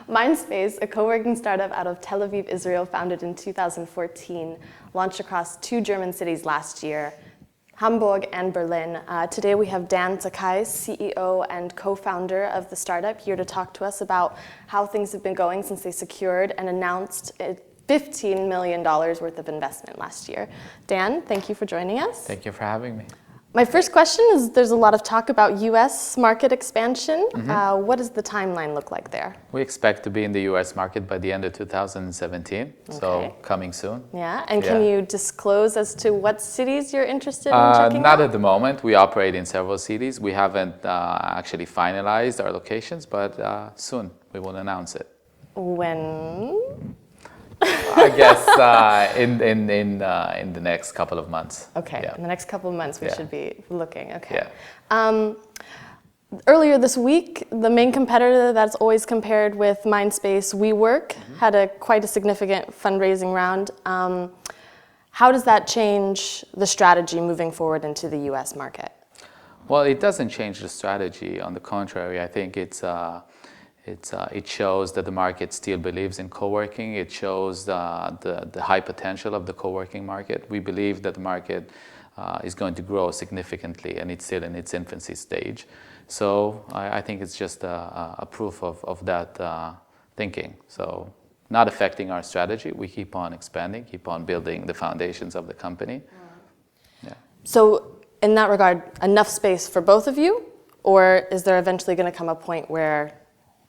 Mindspace, a co-working startup out of Tel Aviv, Israel, founded in 2014, launched across 2 German cities last year, Hamburg and Berlin. Today we have Dan Zakai, CEO and co-founder of the startup, here to talk to us about how things have been going since they secured and announced $15 million worth of investment last year. Dan, thank you for joining us. Thank you for having me. My first question is, there's a lot of talk about US market expansion. What does the timeline look like there? We expect to be in the US market by the end of 2017, so coming soon. Yeah, and can you disclose as to what cities you're interested in checking out? Not at the moment. We operate in several cities. We haven't actually finalized our locations, but soon we will announce it. When? I guess in the next couple of months. Okay, in the next couple of months we should be looking. Okay. Yeah. Earlier this week, the main competitor that's always compared with Mindspace, WeWork, had quite a significant fundraising round. How does that change the strategy moving forward into the US market? Well, it doesn't change the strategy. On the contrary, I think it shows that the market still believes in co-working. It shows the high potential of the co-working market. We believe that the market is going to grow significantly, and it's still in its infancy stage. So I think it's just a proof of that thinking. So not affecting our strategy. We keep on expanding, keep on building the foundations of the company. Yeah. So in that regard, enough space for both of you? Or is there eventually going to come a point where...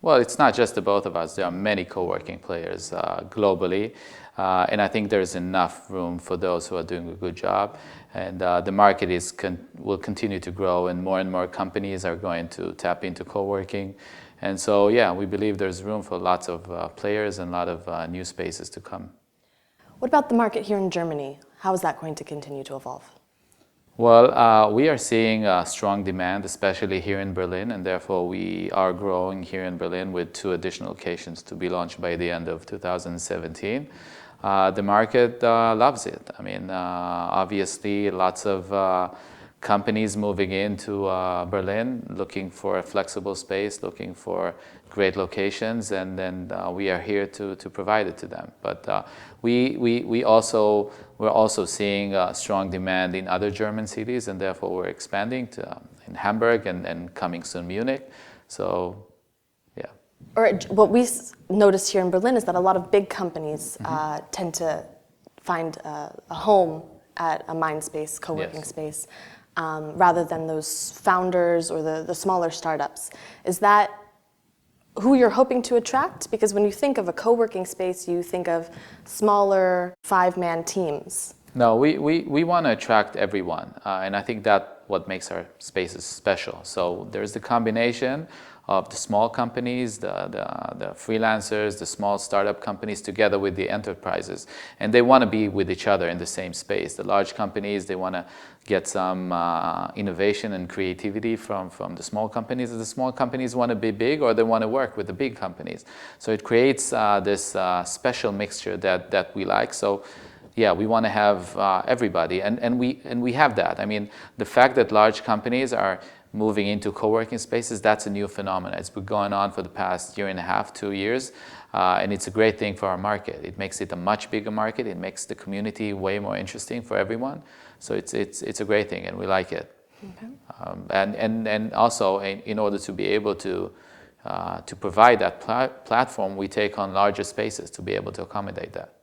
Well, it's not just the both of us. There are many co-working players globally, and I think there's enough room for those who are doing a good job. And the market will continue to grow, and more companies are going to tap into co-working. And so, yeah, we believe there's room for lots of players and a lot of new spaces to come. What about the market here in Germany? How is that going to continue to evolve? Well, we are seeing strong demand, especially here in Berlin, and therefore we are growing here in Berlin with 2 additional locations to be launched by the end of 2017. The market loves it. I mean, obviously, lots of companies moving into Berlin, looking for a flexible space, looking for great locations, and then we are here to provide it to them. But we're also seeing strong demand in other German cities, and therefore we're expanding in Hamburg and coming soon Munich. So, yeah. Or what we notice here in Berlin is that a lot of big companies tend to find a home at a Mindspace co-working space rather than those founders or the smaller startups. Is that who you're hoping to attract? Because when you think of a co-working space, you think of smaller 5-man teams. No, we want to attract everyone, and I think that's what makes our spaces special. So there's the combination of the small companies, the freelancers, the small startup companies together with the enterprises. And they want to be with each other in the same space. The large companies, they want to get some innovation and creativity from the small companies. The small companies want to be big, or they want to work with the big companies. So it creates this special mixture that we like. So yeah, we want to have everybody, and we have that. I mean, the fact that large companies are moving into co-working spaces, that's a new phenomenon. It's been going on for the past 1.5 to 2 years, and it's a great thing for our market. It makes it a much bigger market. It makes the community way more interesting for everyone. So it's a great thing, and we like it. Okay. And also, in order to be able to provide that platform, we take on larger spaces to be able to accommodate that.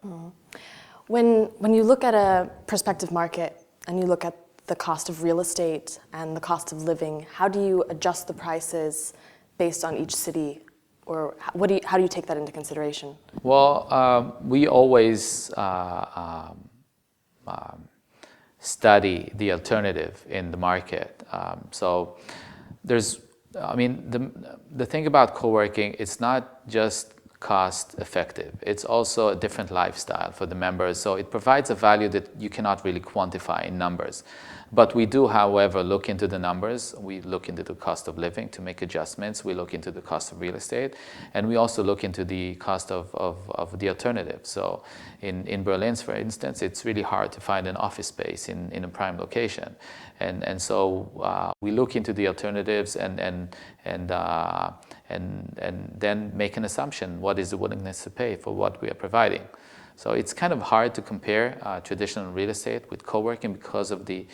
When you look at a prospective market and you look at the cost of real estate and the cost of living, how do you adjust the prices based on each city, or how do you take that into consideration? Well, we always study the alternative in the market. So the thing about co-working, it's not just cost effective. It's also a different lifestyle for the members. So it provides a value that you cannot really quantify in numbers. But we do, however, look into the numbers. We look into the cost of living to make adjustments. We look into the cost of real estate. And we also look into the cost of the alternative. So in Berlin, for instance, it's really hard to find an office space in a prime location. And so we look into the alternatives and and then make an assumption, what is the willingness to pay for what we are providing. So it's kind of hard to compare traditional real estate with co-working because of the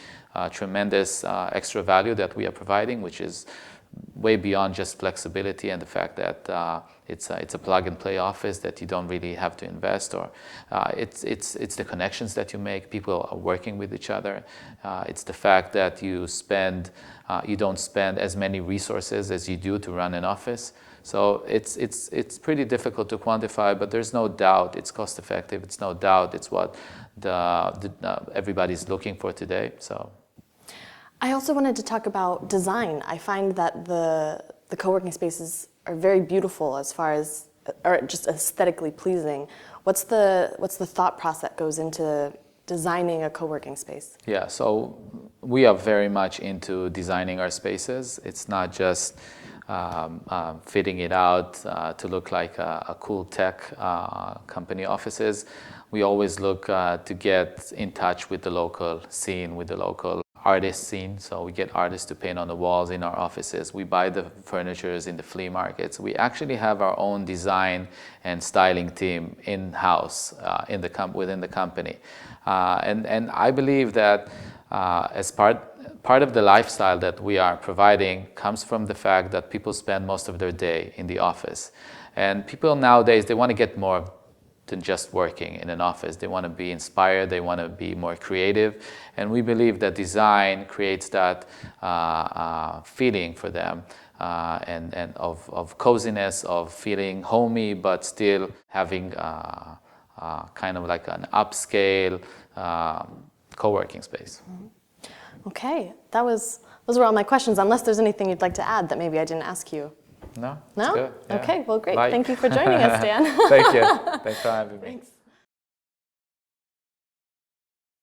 tremendous extra value that we are providing, which is way beyond just flexibility and the fact that it's a plug-and-play office that you don't really have to invest, or it's the connections that you make. People are working with each other. It's the fact that you don't spend as many resources as you do to run an office. So it's pretty difficult to quantify, but there's no doubt it's cost effective. It's no doubt it's what everybody's looking for today. So. I also wanted to talk about design. I find that the co-working spaces are very beautiful as far as, or just aesthetically pleasing. What's the thought process that goes into designing a co-working space? Yeah, so we are very much into designing our spaces. It's not just fitting it out to look like a cool tech company offices. We always look to get in touch with the local scene, with the local artist scene. So we get artists to paint on the walls in our offices. We buy the furnitures in the flea markets. We actually have our own design and styling team in-house within the company. And I believe that as part of the lifestyle that we are providing comes from the fact that people spend most of their day in the office. And people nowadays, they want to get more than just working in an office. They want to be inspired, they want to be more creative, and we believe that design creates that feeling for them, and of coziness, of feeling homey, but still having kind of like an upscale co-working space. Okay, those were all my questions, unless there's anything you'd like to add that maybe I didn't ask you. No? No? Good. Yeah. Okay, well, great. Thank you for joining us, Dan. Thank you. Thanks for having me. Thanks.